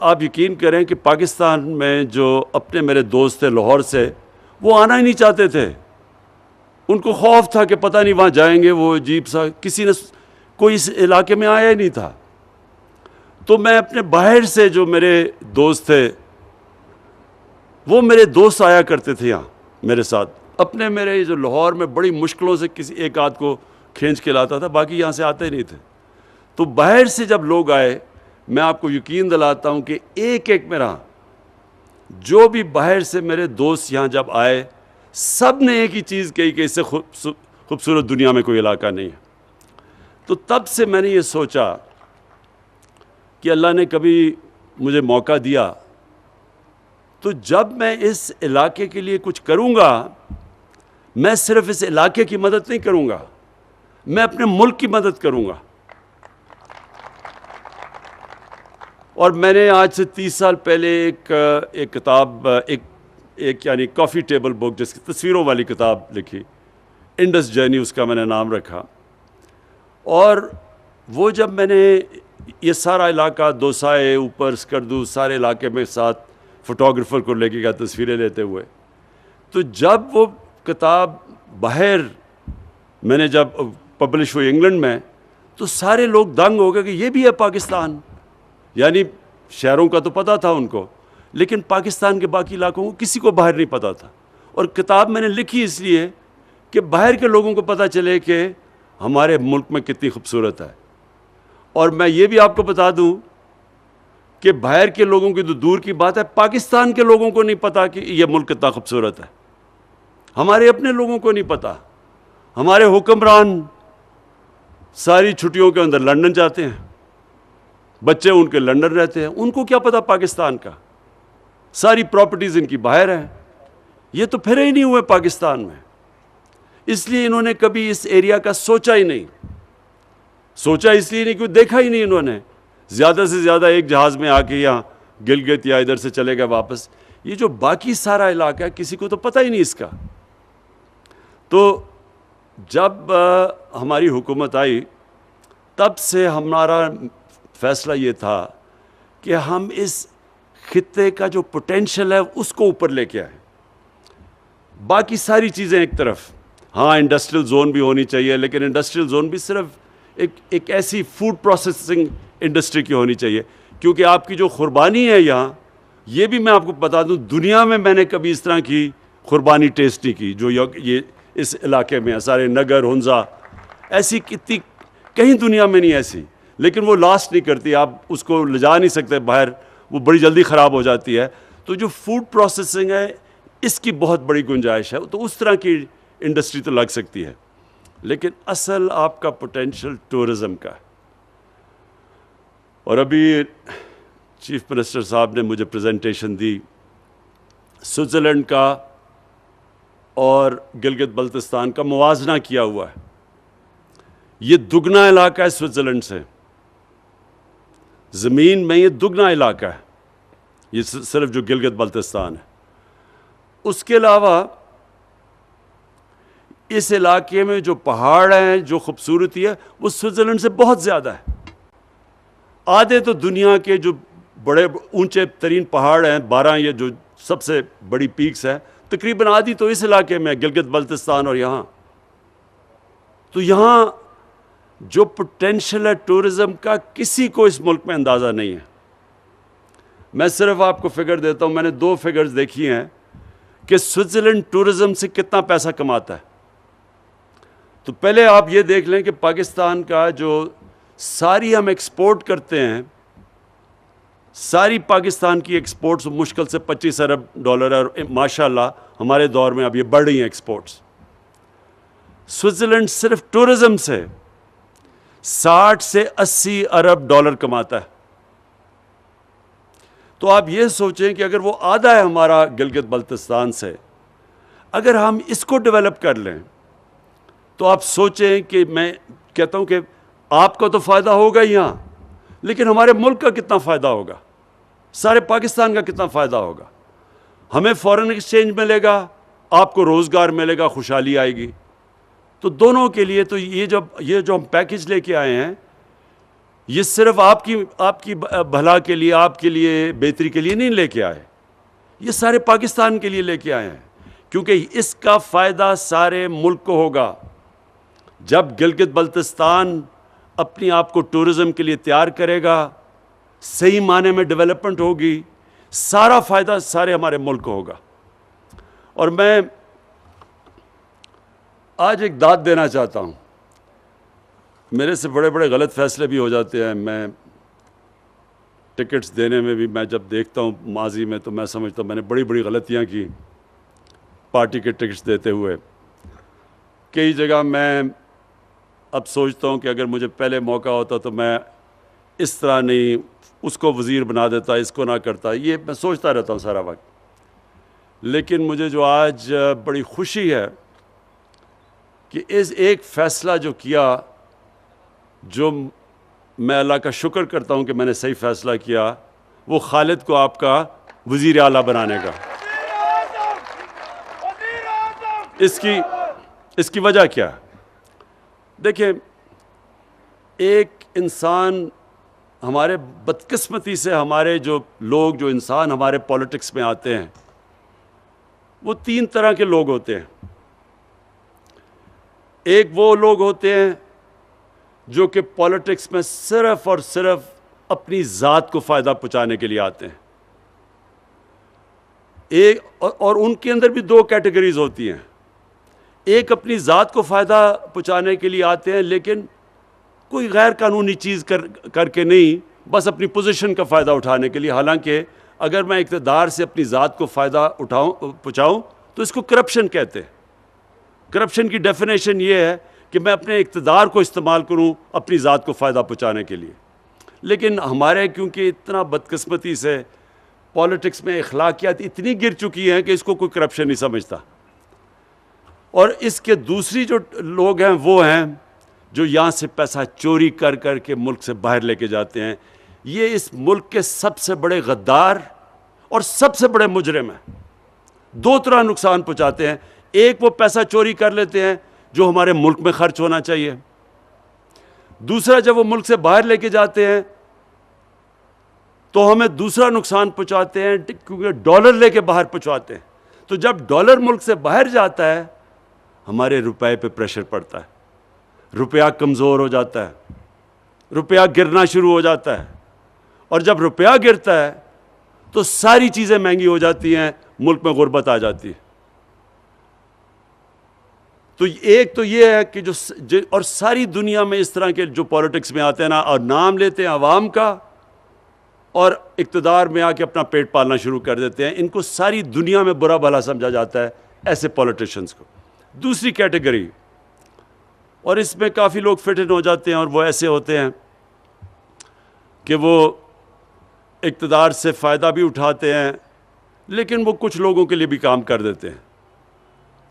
آپ یقین کریں کہ پاکستان میں جو اپنے میرے دوست تھے لاہور سے، وہ آنا ہی نہیں چاہتے تھے. ان کو خوف تھا کہ پتہ نہیں وہاں جائیں گے، وہ عجیب سا، کسی نے کوئی اس علاقے میں آیا ہی نہیں تھا. تو میں اپنے باہر سے جو میرے دوست تھے، وہ میرے دوست آیا کرتے تھے یہاں میرے ساتھ. اپنے میرے جو لاہور میں بڑی مشکلوں سے کسی ایک آدھ کو کھینچ کے لاتا تھا، باقی یہاں سے آتے نہیں تھے. تو باہر سے جب لوگ آئے، میں آپ کو یقین دلاتا ہوں کہ ایک ایک میرا جو بھی باہر سے میرے دوست یہاں جب آئے، سب نے ایک ہی چیز کہی کہ اس سے خوبصورت دنیا میں کوئی علاقہ نہیں ہے. تو تب سے میں نے یہ سوچا کہ اللہ نے کبھی مجھے موقع دیا تو جب میں اس علاقے کے لیے کچھ کروں گا، میں صرف اس علاقے کی مدد نہیں کروں گا، میں اپنے ملک کی مدد کروں گا. اور میں نے آج سے 30 سال پہلے ایک کتاب، ایک یعنی کافی ٹیبل بک جس کی تصویروں والی کتاب لکھی، انڈس جرنی اس کا میں نے نام رکھا. اور وہ جب میں نے یہ سارا علاقہ دوسائے، اوپر اسکردو، سارے علاقے میں ساتھ فوٹوگرافر کو لے کے گیا تصویریں لیتے ہوئے، تو جب وہ کتاب باہر میں نے جب پبلش ہوئی انگلینڈ میں، تو سارے لوگ دنگ ہو گئے کہ یہ بھی ہے پاکستان. یعنی شہروں کا تو پتہ تھا ان کو، لیکن پاکستان کے باقی علاقوں کو کسی کو باہر نہیں پتہ تھا. اور کتاب میں نے لکھی اس لیے کہ باہر کے لوگوں کو پتہ چلے کہ ہمارے ملک میں کتنی خوبصورت ہے. اور میں یہ بھی آپ کو بتا دوں کہ باہر کے لوگوں کی تو دور کی بات ہے، پاکستان کے لوگوں کو نہیں پتہ کہ یہ ملک کتنا خوبصورت ہے. ہمارے اپنے لوگوں کو نہیں پتہ. ہمارے حکمران ساری چھٹیوں کے اندر لندن جاتے ہیں، بچے ان کے لندن رہتے ہیں، ان کو کیا پتہ پاکستان کا. ساری پراپرٹیز ان کی باہر ہیں، یہ تو پھرے ہی نہیں ہوئے پاکستان میں. اس لیے انہوں نے کبھی اس ایریا کا سوچا ہی نہیں. سوچا اس لیے نہیں کہ دیکھا ہی نہیں انہوں نے. زیادہ سے زیادہ ایک جہاز میں آ کے یہاں گلگت یا ادھر سے چلے گئے واپس. یہ جو باقی سارا علاقہ ہے کسی کو تو پتہ ہی نہیں اس کا. تو جب ہماری حکومت آئی، تب سے ہمارا فیصلہ یہ تھا کہ ہم اس خطے کا جو پوٹینشل ہے اس کو اوپر لے کے آئیں. باقی ساری چیزیں ایک طرف، ہاں انڈسٹریل زون بھی ہونی چاہیے، لیکن انڈسٹریل زون بھی صرف ایک ایسی فوڈ پروسیسنگ انڈسٹری کی ہونی چاہیے. کیونکہ آپ کی جو قربانی ہے یہاں، یہ بھی میں آپ کو بتا دوں، دنیا میں میں نے کبھی اس طرح کی قربانی ٹیسٹ نہیں کی جو یہ اس علاقے میں ہے. سارے نگر ہنزا ایسی کتنی کہیں دنیا میں نہیں ایسی، لیکن وہ لاسٹ نہیں کرتی. آپ اس کو لے جا نہیں سکتے باہر، وہ بڑی جلدی خراب ہو جاتی ہے. تو جو فوڈ پروسیسنگ ہے اس کی بہت بڑی گنجائش ہے. تو اس طرح کی انڈسٹری تو لگ سکتی ہے، لیکن اصل آپ کا پوٹینشل ٹورزم کا ہے. اور ابھی چیف منسٹر صاحب نے مجھے پریزنٹیشن دی سوئٹزرلینڈ کا اور گلگت بلتستان کا موازنہ کیا ہوا ہے. یہ دگنا علاقہ ہے سوئٹزرلینڈ سے، زمین میں یہ دگنا علاقہ ہے، یہ صرف جو گلگت بلتستان ہے. اس کے علاوہ اس علاقے میں جو پہاڑ ہیں، جو خوبصورتی ہے، وہ سوئٹزرلینڈ سے بہت زیادہ ہے. آدھے تو دنیا کے جو بڑے اونچے ترین پہاڑ ہیں، 12 یہ جو سب سے بڑی پیکس ہیں، تقریباً آدھی تو اس علاقے میں، گلگت بلتستان اور یہاں. تو یہاں جو پوٹینشل ہے ٹورزم کا، کسی کو اس ملک میں اندازہ نہیں ہے. میں صرف آپ کو فگر دیتا ہوں. میں نے 2 فگرز دیکھی ہیں کہ سوئٹزرلینڈ ٹورزم سے کتنا پیسہ کماتا ہے. تو پہلے آپ یہ دیکھ لیں کہ پاکستان کا جو ساری ہم ایکسپورٹ کرتے ہیں، ساری پاکستان کی ایکسپورٹس مشکل سے $25 ارب ہے، اور ماشاءاللہ ہمارے دور میں اب یہ بڑھ رہی ہیں ایکسپورٹس. سوئٹزرلینڈ صرف ٹورزم سے $60 سے $80 ارب کماتا ہے. تو آپ یہ سوچیں کہ اگر وہ آدھا ہے ہمارا گلگت بلتستان سے، اگر ہم اس کو ڈیولپ کر لیں تو آپ سوچیں کہ میں کہتا ہوں کہ آپ کا تو فائدہ ہوگا یہاں، لیکن ہمارے ملک کا کتنا فائدہ ہوگا، سارے پاکستان کا کتنا فائدہ ہوگا. ہمیں فارن ایکسچینج ملے گا، آپ کو روزگار ملے گا، خوشحالی آئے گی. تو دونوں کے لیے تو یہ جو ہم پیکج لے کے آئے ہیں، یہ صرف آپ کی بھلا کے لیے، آپ کے لیے بہتری کے لیے نہیں لے کے آئے، یہ سارے پاکستان کے لیے لے کے آئے ہیں، کیونکہ اس کا فائدہ سارے ملک کو ہوگا۔ جب گلگت بلتستان اپنی آپ کو ٹورزم کے لیے تیار کرے گا، صحیح معنی میں ڈیولپمنٹ ہوگی، سارا فائدہ سارے ہمارے ملک کو ہوگا۔ اور میں آج ایک داد دینا چاہتا ہوں، میرے سے بڑے بڑے غلط فیصلے بھی ہو جاتے ہیں، میں ٹکٹس دینے میں بھی، میں جب دیکھتا ہوں ماضی میں تو میں سمجھتا ہوں میں نے بڑی بڑی غلطیاں کی پارٹی کے ٹکٹس دیتے ہوئے۔ کئی جگہ میں اب سوچتا ہوں کہ اگر مجھے پہلے موقع ہوتا تو میں اس طرح نہیں، اس کو وزیر بنا دیتا، اس کو نہ کرتا، یہ میں سوچتا رہتا ہوں سارا وقت۔ لیکن مجھے جو آج بڑی خوشی ہے کہ اس ایک فیصلہ جو کیا، جو میں اللہ کا شکر کرتا ہوں کہ میں نے صحیح فیصلہ کیا، وہ خالد کو آپ کا وزیر اعلیٰ بنانے کا۔ اس کی وجہ کیا ہے؟ دیکھیں، ایک انسان، ہمارے بدقسمتی سے ہمارے جو لوگ، جو انسان ہمارے پولیٹکس میں آتے ہیں، وہ 3 طرح کے لوگ ہوتے ہیں۔ ایک وہ لوگ ہوتے ہیں جو کہ پولیٹکس میں صرف اور صرف اپنی ذات کو فائدہ پہنچانے کے لیے آتے ہیں۔ اور ان کے اندر بھی 2 کیٹیگریز ہوتی ہیں۔ ایک اپنی ذات کو فائدہ پہنچانے کے لیے آتے ہیں، لیکن کوئی غیر قانونی چیز کر کے نہیں، بس اپنی پوزیشن کا فائدہ اٹھانے کے لیے۔ حالانکہ اگر میں اقتدار سے اپنی ذات کو فائدہ پہنچاؤں تو اس کو کرپشن کہتے ہیں۔ کرپشن کی ڈیفینیشن یہ ہے کہ میں اپنے اقتدار کو استعمال کروں اپنی ذات کو فائدہ پہنچانے کے لیے۔ لیکن ہمارے کیونکہ اتنا بدقسمتی سے پولیٹکس میں اخلاقیات اتنی گر چکی ہیں کہ اس کو کوئی کرپشن نہیں سمجھتا۔ اور اس کے دوسری جو لوگ ہیں وہ ہیں جو یہاں سے پیسہ چوری کر کے ملک سے باہر لے کے جاتے ہیں۔ یہ اس ملک کے سب سے بڑے غدار اور سب سے بڑے مجرم ہیں۔ 2 طرح نقصان پہنچاتے ہیں۔ ایک، وہ پیسہ چوری کر لیتے ہیں جو ہمارے ملک میں خرچ ہونا چاہیے۔ دوسرا، جب وہ ملک سے باہر لے کے جاتے ہیں تو ہمیں دوسرا نقصان پہنچاتے ہیں، کیونکہ ڈالر لے کے باہر پہنچاتے ہیں۔ تو جب ڈالر ملک سے باہر جاتا ہے، ہمارے روپے پہ پریشر پڑتا ہے، روپیہ کمزور ہو جاتا ہے، روپیہ گرنا شروع ہو جاتا ہے۔ اور جب روپیہ گرتا ہے تو ساری چیزیں مہنگی ہو جاتی ہیں، ملک میں غربت آ جاتی ہے۔ تو ایک تو یہ ہے کہ اور ساری دنیا میں اس طرح کے جو پولیٹکس میں آتے ہیں نا، اور نام لیتے ہیں عوام کا، اور اقتدار میں آ کے اپنا پیٹ پالنا شروع کر دیتے ہیں، ان کو ساری دنیا میں برا بھلا سمجھا جاتا ہے، ایسے پولیٹیشنز کو۔ دوسری کیٹیگری، اور اس میں کافی لوگ فٹ ان ہو جاتے ہیں، اور وہ ایسے ہوتے ہیں کہ وہ اقتدار سے فائدہ بھی اٹھاتے ہیں، لیکن وہ کچھ لوگوں کے لیے بھی کام کر دیتے ہیں،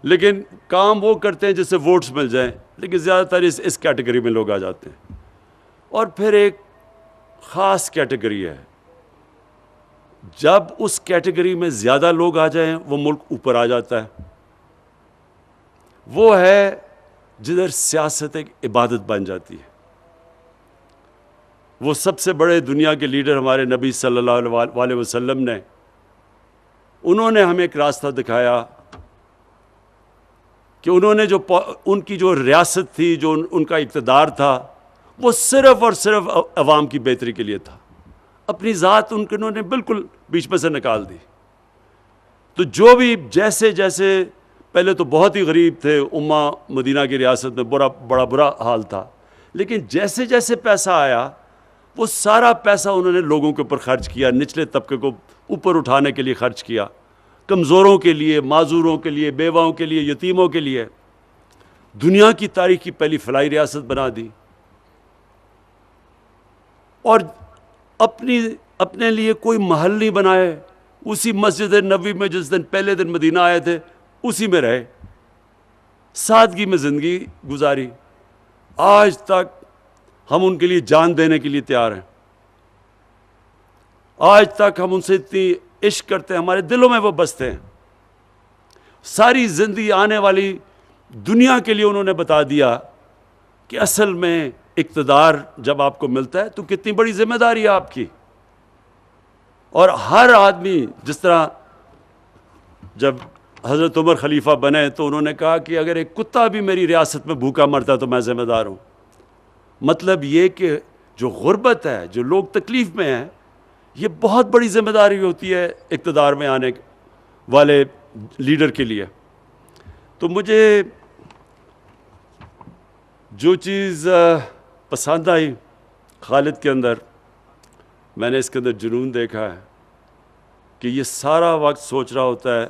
لیکن کام وہ کرتے ہیں جس سے ووٹس مل جائیں، لیکن زیادہ تر اس کیٹیگری میں لوگ آ جاتے ہیں۔ اور پھر ایک خاص کیٹیگری ہے، جب اس کیٹیگری میں زیادہ لوگ آ جائیں وہ ملک اوپر آ جاتا ہے۔ وہ ہے جدھر سیاست ایک عبادت بن جاتی ہے۔ وہ سب سے بڑے دنیا کے لیڈر ہمارے نبی صلی اللہ علیہ وسلم نے، انہوں نے ہمیں ایک راستہ دکھایا کہ انہوں نے ان کی جو ریاست تھی، جو ان کا اقتدار تھا، وہ صرف اور صرف عوام کی بہتری کے لیے تھا۔ اپنی ذات انہوں نے بالکل بیچ میں سے نکال دی۔ تو جو بھی جیسے پہلے تو بہت ہی غریب تھے، امہ مدینہ کی ریاست میں بڑا برا حال تھا، لیکن جیسے جیسے پیسہ آیا وہ سارا پیسہ انہوں نے لوگوں کے اوپر خرچ کیا، نچلے طبقے کو اوپر اٹھانے کے لیے خرچ کیا، کمزوروں کے لیے، معذوروں کے لیے، بیواؤں کے لیے، یتیموں کے لیے۔ دنیا کی تاریخ کی پہلی فلاحی ریاست بنا دی، اور اپنے لیے کوئی محل نہیں بنائے، اسی مسجد نبوی میں جس دن پہلے دن مدینہ آئے تھے اسی میں رہے، سادگی میں زندگی گزاری۔ آج تک ہم ان کے لیے جان دینے کے لیے تیار ہیں، آج تک ہم ان سے اتنی عشق کرتے ہیں، ہمارے دلوں میں وہ بستے ہیں۔ ساری زندگی آنے والی دنیا کے لیے انہوں نے بتا دیا کہ اصل میں اقتدار جب آپ کو ملتا ہے تو کتنی بڑی ذمہ داری ہے آپ کی. اور ہر آدمی, جس طرح جب حضرت عمر خلیفہ بنے تو انہوں نے کہا کہ اگر ایک کتا بھی میری ریاست میں بھوکا مرتا تو میں ذمہ دار ہوں. مطلب یہ کہ جو غربت ہے, جو لوگ تکلیف میں ہیں, یہ بہت بڑی ذمہ داری ہوتی ہے اقتدار میں آنے والے لیڈر کے لیے. تو مجھے جو چیز پسند آئی خالد کے اندر, میں نے اس کے اندر جنون دیکھا ہے کہ یہ سارا وقت سوچ رہا ہوتا ہے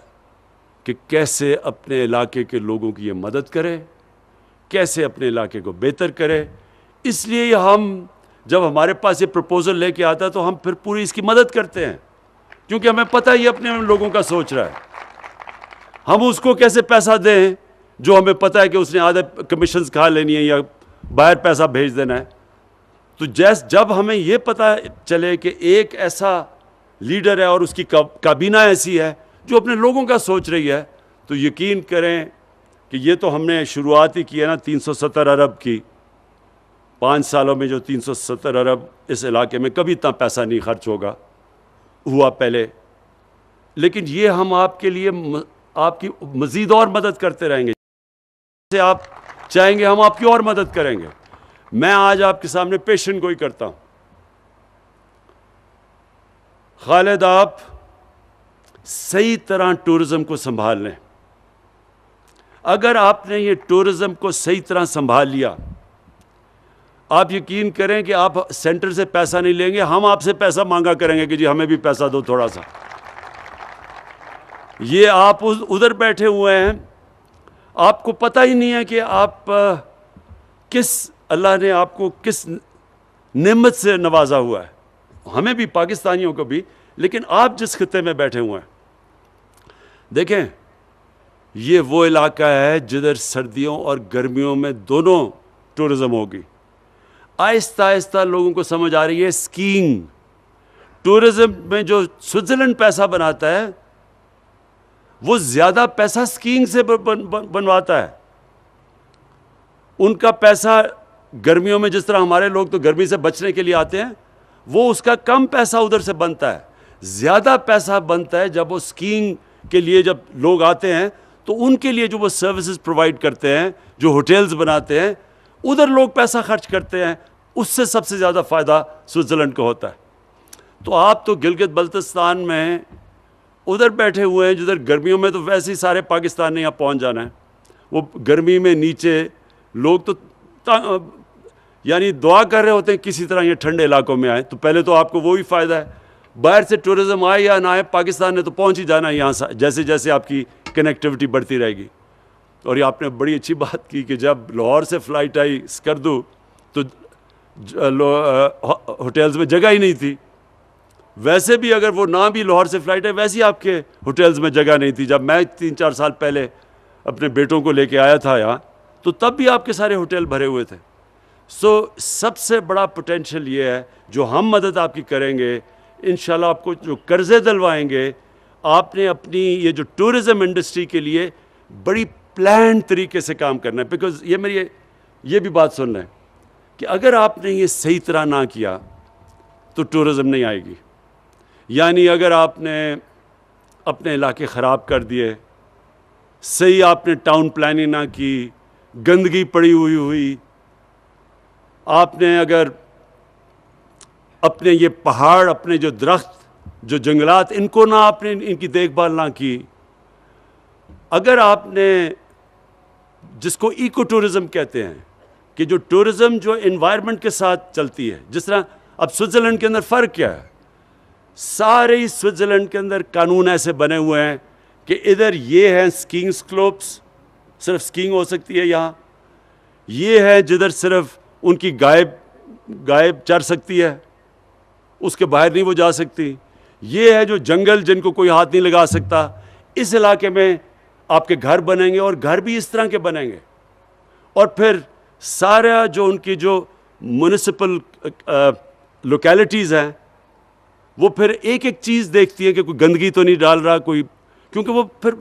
کہ کیسے اپنے علاقے کے لوگوں کی یہ مدد کرے, کیسے اپنے علاقے کو بہتر کرے. اس لیے ہم جب ہمارے پاس یہ پروپوزل لے کے آتا ہے تو ہم پھر پوری اس کی مدد کرتے ہیں, کیونکہ ہمیں پتہ ہے یہ اپنے لوگوں کا سوچ رہا ہے. ہم اس کو کیسے پیسہ دیں جو ہمیں پتہ ہے کہ اس نے آدھے کمیشنز کھا لینی ہے یا باہر پیسہ بھیج دینا ہے. تو جب ہمیں یہ پتہ چلے کہ ایک ایسا لیڈر ہے اور اس کی کابینہ ایسی ہے جو اپنے لوگوں کا سوچ رہی ہے, تو یقین کریں کہ یہ تو ہم نے شروعات ہی کی ہے نا 370 ارب کی. 5 سالوں میں جو 370 ارب اس علاقے میں کبھی اتنا پیسہ نہیں خرچ ہوا پہلے. لیکن یہ ہم آپ کے لیے آپ کی مزید اور مدد کرتے رہیں گے. جیسے آپ چاہیں گے ہم آپ کی اور مدد کریں گے. میں آج آپ کے سامنے پیشن گوئی کرتا ہوں. خالد, آپ صحیح طرح ٹورزم کو سنبھال لیں. اگر آپ نے یہ ٹورزم کو صحیح طرح سنبھال لیا, آپ یقین کریں کہ آپ سینٹر سے پیسہ نہیں لیں گے, ہم آپ سے پیسہ مانگا کریں گے کہ جی ہمیں بھی پیسہ دو تھوڑا سا. یہ آپ ادھر بیٹھے ہوئے ہیں, آپ کو پتہ ہی نہیں ہے کہ آپ اللہ نے آپ کو کس نعمت سے نوازا ہوا ہے, ہمیں بھی, پاکستانیوں کو بھی. لیکن آپ جس خطے میں بیٹھے ہوئے ہیں, دیکھیں یہ وہ علاقہ ہے جدھر سردیوں اور گرمیوں میں دونوں ٹورزم ہوگی. آہستہ آہستہ لوگوں کو سمجھ آ رہی ہے اسکیئنگ. ٹورزم میں جو سوئٹزرلینڈ پیسہ بناتا ہے وہ زیادہ پیسہ اسکیئنگ سے بنواتا ہے. ان کا پیسہ گرمیوں میں, جس طرح ہمارے لوگ تو گرمی سے بچنے کے لیے آتے ہیں, وہ اس کا کم پیسہ ادھر سے بنتا ہے. زیادہ پیسہ بنتا ہے جب وہ اسکیئنگ کے لیے جب لوگ آتے ہیں تو ان کے لیے جو وہ سروسز پرووائڈ کرتے ہیں, جو ہوٹلز بناتے ہیں, ادھر لوگ پیسہ خرچ کرتے ہیں. اس سے سب سے زیادہ فائدہ سوئٹزرلینڈ کو ہوتا ہے. تو آپ تو گلگت بلتستان میں ادھر بیٹھے ہوئے ہیں جدھر گرمیوں میں تو ویسے ہی سارے پاکستان نے یہاں پہنچ جانا ہے. وہ گرمی میں نیچے لوگ تو یعنی دعا کر رہے ہوتے ہیں کسی طرح یہ ٹھنڈے علاقوں میں آئے. تو پہلے تو آپ کو وہی فائدہ ہے, باہر سے ٹورزم آئے یا نہ آئے, پاکستان نے تو پہنچ ہی جانا ہے یہاں, جیسے جیسے آپ کی کنیکٹیوٹی بڑھتی رہے گی. اور یہ آپ نے بڑی اچھی بات کی کہ جب لاہور سے فلائٹ آئی اسکردو تو ہوٹلز میں جگہ ہی نہیں تھی. ویسے بھی اگر وہ نہ بھی لاہور سے فلائٹ ہے, ویسے ہی آپ کے ہوٹلز میں جگہ نہیں تھی. جب میں 3-4 سال پہلے اپنے بیٹوں کو لے کے آیا تھا یہاں, تو تب بھی آپ کے سارے ہوٹل بھرے ہوئے تھے. سب سے بڑا پوٹینشیل یہ ہے جو ہم مدد آپ کی کریں گے, انشاءاللہ آپ کو جو قرضے دلوائیں گے, آپ نے اپنی یہ جو ٹورزم انڈسٹری کے لیے بڑی پلان طریقے سے کام کرنا ہے. بیکاز یہ بھی بات سن لیں کہ اگر آپ نے یہ صحیح طرح نہ کیا تو ٹورزم نہیں آئے گی. یعنی اگر آپ نے اپنے علاقے خراب کر دیے, صحیح آپ نے ٹاؤن پلاننگ نہ کی, گندگی پڑی ہوئی, آپ نے اگر اپنے یہ پہاڑ, اپنے جو درخت, جو جنگلات, ان کو نہ آپ نے ان کی دیکھ بھال نہ کی, اگر آپ نے جس کو ایکو ٹورزم کہتے ہیں کہ جو ٹورزم جو انوائرمنٹ کے ساتھ چلتی ہے, جس طرح اب سوئٹزرلینڈ کے اندر فرق کیا ہے, سارے ہی سوئٹزرلینڈ کے اندر قانون ایسے بنے ہوئے ہیں کہ ادھر یہ ہیں اسکیئنگ سلوپس, صرف اسکیئنگ ہو سکتی ہے یہاں. یہ ہے جدھر صرف ان کی گائے چر سکتی ہے, اس کے باہر نہیں وہ جا سکتی. یہ ہے جو جنگل جن کو کوئی ہاتھ نہیں لگا سکتا. اس علاقے میں آپ کے گھر بنیں گے اور گھر بھی اس طرح کے بنیں گے. اور پھر سارا جو ان کی جو میونسپل لوکیلٹیز ہیں وہ پھر ایک ایک چیز دیکھتی ہے کہ کوئی گندگی تو نہیں ڈال رہا کوئی, کیونکہ وہ پھر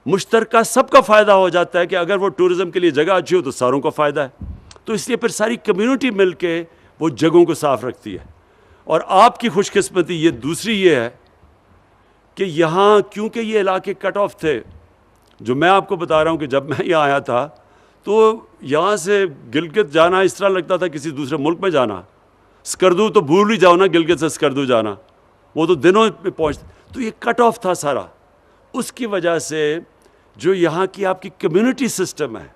مشترکہ سب کا فائدہ ہو جاتا ہے کہ اگر وہ ٹورزم کے لیے جگہ اچھی ہو تو ساروں کا فائدہ ہے. تو اس لیے پھر ساری کمیونٹی مل کے وہ جگہوں کو صاف رکھتی ہے. اور آپ کی خوش قسمتی یہ دوسری یہ ہے کہ یہاں کیونکہ یہ علاقے کٹ آف تھے، جو میں آپ کو بتا رہا ہوں کہ جب میں یہاں آیا تھا تو یہاں سے گلگت جانا اس طرح لگتا تھا کسی دوسرے ملک میں جانا. اسکردو تو بھول ہی جاؤ نا، گلگت سے اسکردو جانا، وہ تو دنوں پہ پہنچ. تو یہ کٹ آف تھا سارا. اس کی وجہ سے جو یہاں کی آپ کی کمیونٹی سسٹم ہے،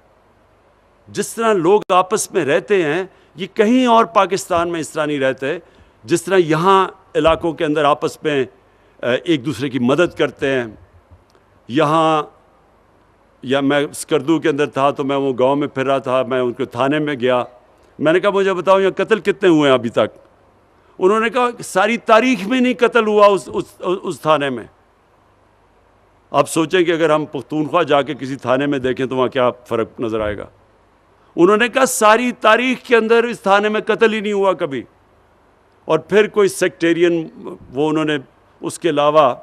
جس طرح لوگ آپس میں رہتے ہیں، یہ کہیں اور پاکستان میں اس طرح نہیں رہتے جس طرح یہاں علاقوں کے اندر آپس میں ایک دوسرے کی مدد کرتے ہیں. یہاں یا میں اسکردو کے اندر تھا تو میں وہ گاؤں میں پھر رہا تھا، میں ان کے تھانے میں گیا، میں نے کہا مجھے بتاؤ یہاں قتل کتنے ہوئے ہیں ابھی تک؟ انہوں نے کہا ساری تاریخ میں نہیں قتل ہوا اس تھانے میں. آپ سوچیں کہ اگر ہم پختونخوا جا کے کسی تھانے میں دیکھیں تو وہاں کیا فرق نظر آئے گا. انہوں نے کہا ساری تاریخ کے اندر اس تھانے میں قتل ہی نہیں ہوا کبھی. اور پھر کوئی سیکٹیرین وہ انہوں نے اس کے علاوہ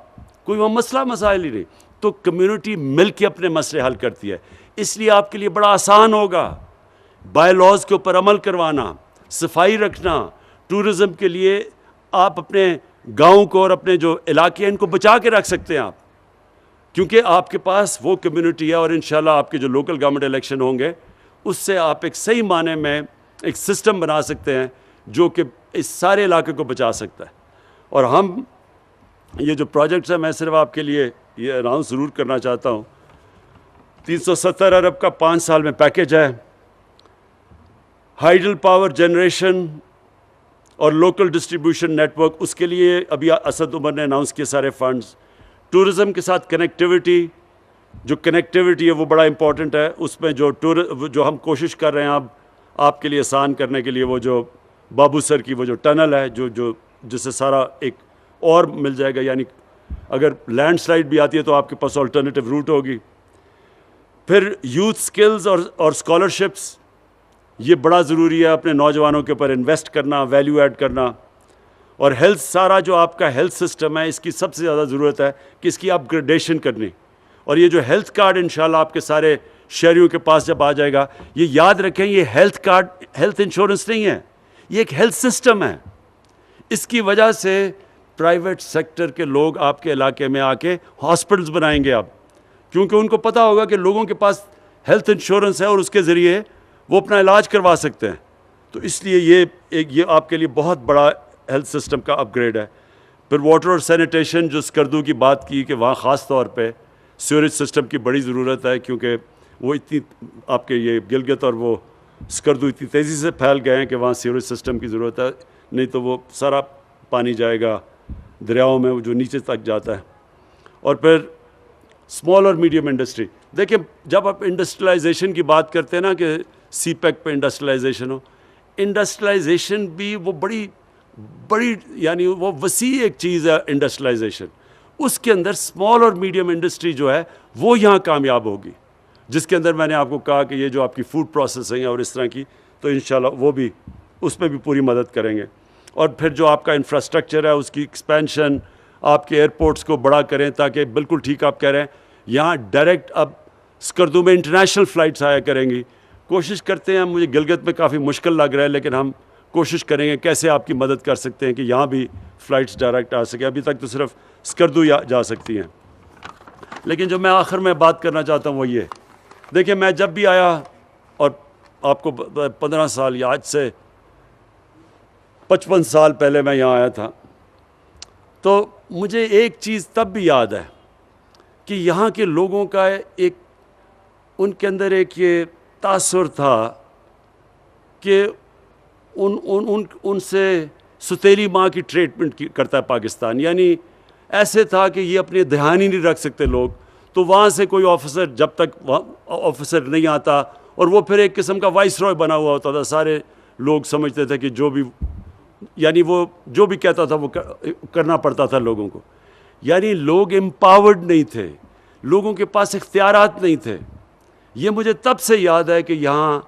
کوئی وہ مسائل ہی نہیں. تو کمیونٹی مل کے اپنے مسئلے حل کرتی ہے. اس لیے آپ کے لیے بڑا آسان ہوگا بائی لاز کے اوپر عمل کروانا، صفائی رکھنا. ٹورزم کے لیے آپ اپنے گاؤں کو اور اپنے جو علاقے ہیں ان کو بچا کے رکھ سکتے ہیں آپ، کیونکہ آپ کے پاس وہ کمیونٹی ہے. اور انشاءاللہ آپ کے جو لوکل گورنمنٹ الیکشن ہوں گے اس سے آپ ایک صحیح معنی میں ایک سسٹم بنا سکتے ہیں جو کہ اس سارے علاقے کو بچا سکتا ہے. اور ہم یہ جو پروجیکٹس ہیں، میں صرف آپ کے لیے یہ اناؤنس ضرور کرنا چاہتا ہوں. 370 ارب کا 5 سال میں پیکیج ہے. ہائیڈل پاور جنریشن اور لوکل ڈسٹریبیوشن نیٹ ورک، اس کے لیے ابھی اسد عمر نے اناؤنس کیے سارے فنڈز. ٹورزم کے ساتھ کنیکٹیوٹی، جو کنیکٹیوٹی ہے وہ بڑا امپورٹنٹ ہے. اس میں جو ہم کوشش کر رہے ہیں اب آپ کے لیے آسان کرنے کے لیے، وہ جو بابو سر کی وہ جو ٹنل ہے جس سے سارا ایک اور مل جائے گا، یعنی اگر لینڈ سلائڈ بھی آتی ہے تو آپ کے پاس آلٹرنیٹیو روٹ ہوگی. پھر یوتھ سکلز اور اسکالرشپس، یہ بڑا ضروری ہے اپنے نوجوانوں کے اوپر انویسٹ کرنا، ویلیو ایڈ کرنا. اور ہیلتھ، سارا جو آپ کا ہیلتھ سسٹم ہے اس کی سب سے زیادہ ضرورت ہے کہ اس کی اپ گریڈیشن کرنی. اور یہ جو ہیلتھ کارڈ انشاءاللہ آپ کے سارے شہریوں کے پاس جب آ جائے گا، یہ یاد رکھیں یہ ہیلتھ کارڈ ہیلتھ انشورنس نہیں ہے، یہ ایک ہیلتھ سسٹم ہے. اس کی وجہ سے پرائیویٹ سیکٹر کے لوگ آپ کے علاقے میں آ کے ہاسپٹلز بنائیں گے اب، کیونکہ ان کو پتہ ہوگا کہ لوگوں کے پاس ہیلتھ انشورنس ہے اور اس کے ذریعے وہ اپنا علاج کروا سکتے ہیں. تو اس لیے یہ آپ کے لیے بہت بڑا ہیلتھ سسٹم کا اپ گریڈ ہے. پھر واٹر اور سینیٹیشن، جو اسکردو کی بات کی کہ وہاں خاص طور پہ سیوریج سسٹم کی بڑی ضرورت ہے، کیونکہ وہ اتنی آپ کے یہ گلگت اور وہ اسکردو اتنی تیزی سے پھیل گئے ہیں کہ وہاں سیوریج سسٹم کی ضرورت ہے. نہیں تو وہ سارا پانی جائے گا دریاؤں میں جو نیچے تک جاتا ہے. اور پھر اسمال اور میڈیم انڈسٹری، دیکھیں جب آپ انڈسٹریلائزیشن کی بات کرتے ہیں نا کہ سی پیک پہ انڈسٹریلائزیشن ہو، انڈسٹریلائزیشن بھی وہ بڑی یعنی وہ وسیع ایک چیز ہے انڈسٹریلائزیشن. اس کے اندر اسمال اور میڈیم انڈسٹری جو ہے وہ یہاں کامیاب ہوگی، جس کے اندر میں نے آپ کو کہا کہ یہ جو آپ کی فوڈ پروسیسنگ ہے اور اس طرح کی، تو انشاءاللہ وہ بھی اس میں بھی پوری مدد کریں گے. اور پھر جو آپ کا انفراسٹرکچر ہے اس کی ایکسپینشن، آپ کے ایئرپورٹس کو بڑا کریں تاکہ بالکل ٹھیک آپ کہہ رہے ہیں یہاں ڈائریکٹ اب اسکردو میں انٹرنیشنل فلائٹس آیا کریں گی. کوشش کرتے ہیں، مجھے گلگت میں کافی مشکل لگ رہا ہے لیکن ہم کوشش کریں گے کیسے آپ کی مدد کر سکتے ہیں کہ یہاں بھی فلائٹس ڈائریکٹ آ سکے. ابھی تک تو صرف اسکردو جا سکتی ہیں. لیکن جو میں آخر میں بات کرنا چاہتا ہوں وہ یہ، دیکھیں میں جب بھی آیا، اور آپ کو 15 سال یا آج سے 55 سال پہلے میں یہاں آیا تھا، تو مجھے ایک چیز تب بھی یاد ہے کہ یہاں کے لوگوں کا ایک ان کے اندر ایک یہ تاثر تھا کہ ان سے ستیلی ماں کی ٹریٹمنٹ کرتا ہے پاکستان. یعنی ایسے تھا کہ یہ اپنے دھیان ہی نہیں رکھ سکتے لوگ، تو وہاں سے کوئی آفیسر جب تک آفیسر نہیں آتا، اور وہ پھر ایک قسم کا وائس رائے بنا ہوا ہوتا تھا. سارے لوگ سمجھتے تھے کہ جو بھی یعنی وہ جو بھی کہتا تھا وہ کرنا پڑتا تھا لوگوں کو. یعنی لوگ امپاورڈ نہیں تھے، لوگوں کے پاس اختیارات نہیں تھے. یہ مجھے تب سے یاد ہے کہ یہاں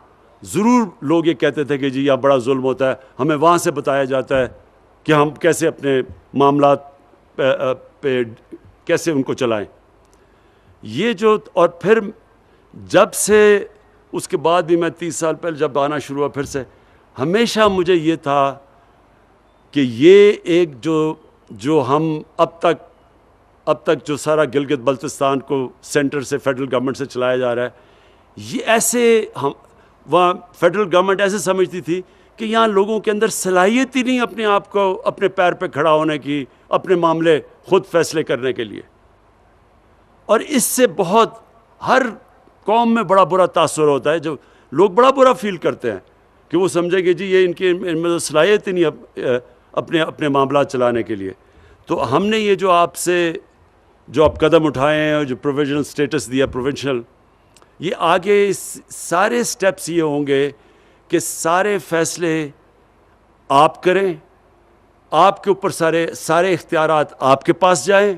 ضرور لوگ یہ کہتے تھے کہ جی یہاں بڑا ظلم ہوتا ہے، ہمیں وہاں سے بتایا جاتا ہے کہ ہم کیسے اپنے معاملات پہ کیسے ان کو چلائیں. یہ جو اور پھر جب سے اس کے بعد بھی میں 30 سال پہلے جب آنا شروع ہوا پھر سے، ہمیشہ مجھے یہ تھا کہ یہ ایک جو ہم اب تک جو سارا گلگت بلتستان کو سینٹر سے فیڈرل گورنمنٹ سے چلایا جا رہا ہے، یہ ایسے وہاں فیڈرل گورنمنٹ ایسے سمجھتی تھی کہ یہاں لوگوں کے اندر صلاحیت ہی نہیں اپنے آپ کو اپنے پیر پہ کھڑا ہونے کی، اپنے معاملے خود فیصلے کرنے کے لیے. اور اس سے بہت ہر قوم میں بڑا برا تاثر ہوتا ہے، جو لوگ بڑا برا فیل کرتے ہیں کہ وہ سمجھیں گے جی یہ ان میں صلاحیت ہی نہیں اپنے معاملات چلانے کے لیے. تو ہم نے یہ جو آپ قدم اٹھائے ہیں اور جو پروویژنل سٹیٹس دیا پروونشل، یہ آگے سارے سٹیپس یہ ہوں گے کہ سارے فیصلے آپ کریں، آپ کے اوپر سارے اختیارات آپ کے پاس جائیں.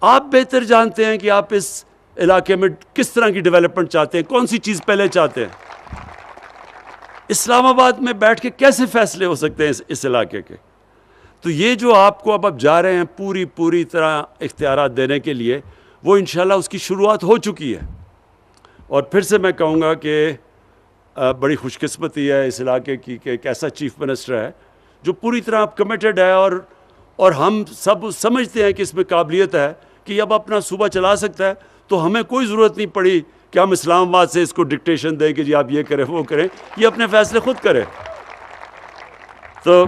آپ بہتر جانتے ہیں کہ آپ اس علاقے میں کس طرح کی ڈیولپمنٹ چاہتے ہیں، کون سی چیز پہلے چاہتے ہیں. اسلام آباد میں بیٹھ کے کیسے فیصلے ہو سکتے ہیں اس علاقے کے؟ تو یہ جو آپ کو اب جا رہے ہیں پوری طرح اختیارات دینے کے لیے، وہ انشاءاللہ اس کی شروعات ہو چکی ہے. اور پھر سے میں کہوں گا کہ بڑی خوش قسمتی ہے اس علاقے کی کہ ایک ایسا چیف منسٹر ہے جو پوری طرح کمیٹڈ ہے، اور ہم سب سمجھتے ہیں کہ اس میں قابلیت ہے کہ اب اپنا صوبہ چلا سکتا ہے. تو ہمیں کوئی ضرورت نہیں پڑی کہ ہم اسلام آباد سے اس کو ڈکٹیشن دیں کہ جی آپ یہ کریں وہ کریں، یہ اپنے فیصلے خود کرے. تو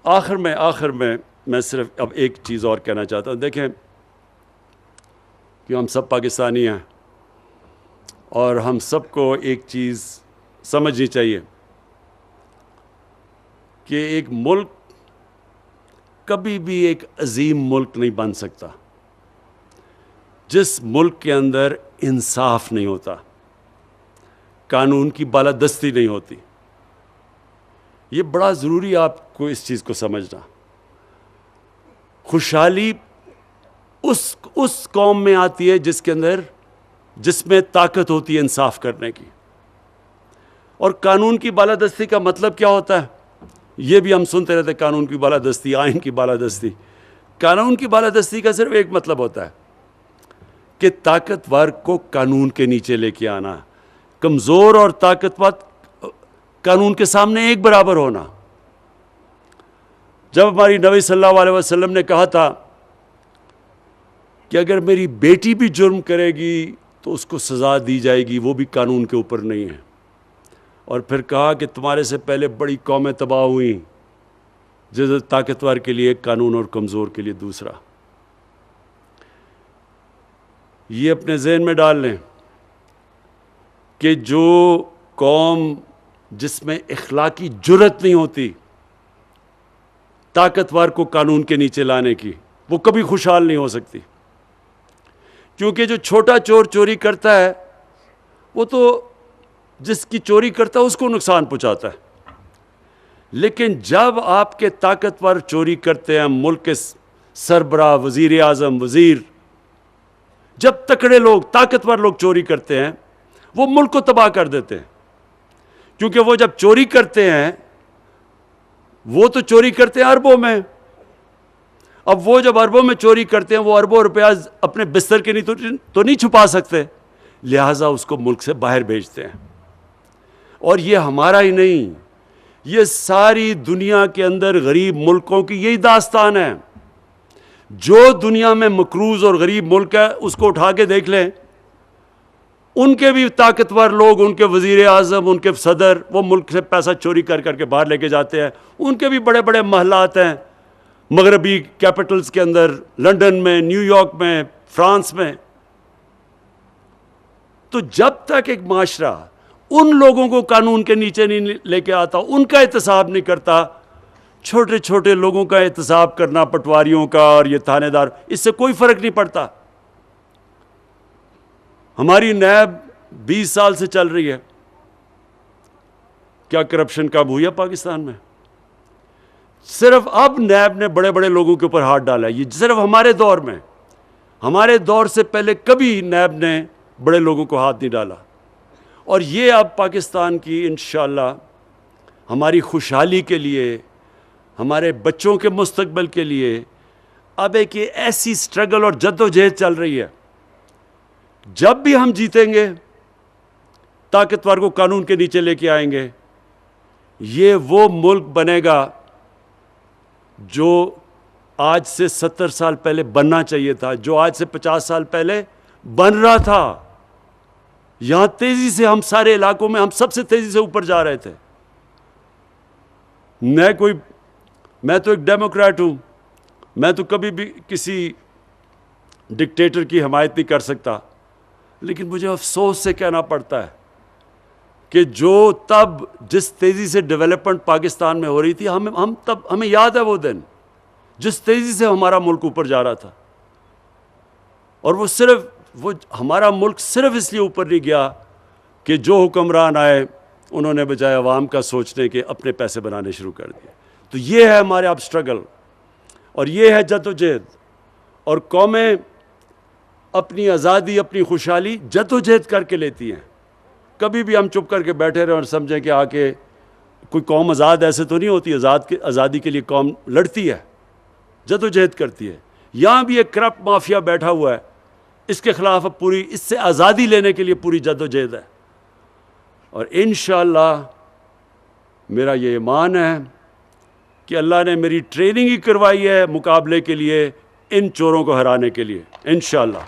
آخر میں صرف اب ایک چیز اور کہنا چاہتا ہوں. دیکھیں کہ ہم سب پاکستانی ہیں، اور ہم سب کو ایک چیز سمجھنی چاہیے کہ ایک ملک کبھی بھی ایک عظیم ملک نہیں بن سکتا جس ملک کے اندر انصاف نہیں ہوتا، قانون کی بالادستی نہیں ہوتی. یہ بڑا ضروری آپ کو اس چیز کو سمجھنا. خوشحالی اس قوم میں آتی ہے جس میں طاقت ہوتی ہے انصاف کرنے کی. اور قانون کی بالادستی کا مطلب کیا ہوتا ہے؟ یہ بھی ہم سنتے رہتے ہیں، قانون کی بالادستی، آئین کی بالادستی. قانون کی بالادستی کا صرف ایک مطلب ہوتا ہے کہ طاقتور کو قانون کے نیچے لے کے آنا، کمزور اور طاقتور قانون کے سامنے ایک برابر ہونا. جب ہماری نبی صلی اللہ علیہ وسلم نے کہا تھا کہ اگر میری بیٹی بھی جرم کرے گی تو اس کو سزا دی جائے گی، وہ بھی قانون کے اوپر نہیں ہے. اور پھر کہا کہ تمہارے سے پہلے بڑی قومیں تباہ ہوئیں، جس طاقتور کے لیے ایک قانون اور کمزور کے لیے دوسرا. یہ اپنے ذہن میں ڈال لیں کہ جو قوم جس میں اخلاقی جرأت نہیں ہوتی طاقتور کو قانون کے نیچے لانے کی، وہ کبھی خوشحال نہیں ہو سکتی. کیونکہ جو چھوٹا چور چوری کرتا ہے وہ تو جس کی چوری کرتا ہے اس کو نقصان پہنچاتا ہے. لیکن جب آپ کے طاقتور چوری کرتے ہیں، ملک کے سربراہ، وزیر اعظم، وزیر، جب تکڑے لوگ، طاقتور لوگ چوری کرتے ہیں، وہ ملک کو تباہ کر دیتے ہیں. کیونکہ وہ جب چوری کرتے ہیں، وہ تو چوری کرتے ہیں اربوں میں. اب وہ جب اربوں میں چوری کرتے ہیں، وہ اربوں روپیہ اپنے بستر کے تو نہیں چھپا سکتے، لہٰذا اس کو ملک سے باہر بھیجتے ہیں. اور یہ ہمارا ہی نہیں، یہ ساری دنیا کے اندر غریب ملکوں کی یہی داستان ہے. جو دنیا میں مقروض اور غریب ملک ہے اس کو اٹھا کے دیکھ لیں، ان کے بھی طاقتور لوگ، ان کے وزیر اعظم، ان کے صدر، وہ ملک سے پیسہ چوری کر کے باہر لے کے جاتے ہیں. ان کے بھی بڑے بڑے محلات ہیں مغربی کیپٹلز کے اندر، لنڈن میں، نیو یارک میں، فرانس میں. تو جب تک ایک معاشرہ ان لوگوں کو قانون کے نیچے نہیں لے کے آتا، ان کا احتساب نہیں کرتا، چھوٹے چھوٹے لوگوں کا احتساب کرنا، پٹواریوں کا اور یہ تھانے دار، اس سے کوئی فرق نہیں پڑتا. ہماری نیب 20 سال سے چل رہی ہے، کیا کرپشن کم ہوئی ہے پاکستان میں؟ صرف اب نیب نے بڑے بڑے لوگوں کے اوپر ہاتھ ڈالا ہے. یہ صرف ہمارے دور میں، ہمارے دور سے پہلے کبھی نیب نے بڑے لوگوں کو ہاتھ نہیں ڈالا. اور یہ اب پاکستان کی انشاءاللہ ہماری خوشحالی کے لیے، ہمارے بچوں کے مستقبل کے لیے اب ایک ایسی سٹرگل اور جد و جہد چل رہی ہے. جب بھی ہم جیتیں گے طاقتور کو قانون کے نیچے لے کے آئیں گے. یہ وہ ملک بنے گا جو آج سے 70 سال پہلے بننا چاہیے تھا, جو آج سے 50 سال پہلے بن رہا تھا. یہاں تیزی سے ہم سارے علاقوں میں ہم سب سے تیزی سے اوپر جا رہے تھے. میں تو ایک ڈیموکریٹ ہوں, میں تو کبھی بھی کسی ڈکٹیٹر کی حمایت نہیں کر سکتا, لیکن مجھے افسوس سے کہنا پڑتا ہے کہ جو تب جس تیزی سے ڈیولپمنٹ پاکستان میں ہو رہی تھی, ہمیں یاد ہے وہ دن جس تیزی سے ہمارا ملک اوپر جا رہا تھا. اور وہ ہمارا ملک صرف اس لیے اوپر نہیں گیا کہ جو حکمران آئے انہوں نے بجائے عوام کا سوچنے کے اپنے پیسے بنانے شروع کر دیے. تو یہ ہے ہمارے اب اسٹرگل, اور یہ ہے جدوجہد. اور قومیں اپنی آزادی, اپنی خوشحالی جدوجہد کر کے لیتی ہیں. کبھی بھی ہم چپ کر کے بیٹھے رہے اور سمجھیں کہ آ کے کوئی قوم آزاد ایسے تو نہیں ہوتی. آزادی کے لیے قوم لڑتی ہے, جدوجہد کرتی ہے. یہاں بھی ایک کرپٹ مافیا بیٹھا ہوا ہے, اس کے خلاف اب اس سے آزادی لینے کے لیے پوری جدوجہد ہے. اور انشاءاللہ میرا یہ ایمان ہے کہ اللہ نے میری ٹریننگ ہی کروائی ہے مقابلے کے لیے, ان چوروں کو ہرانے کے لیے انشاءاللہ.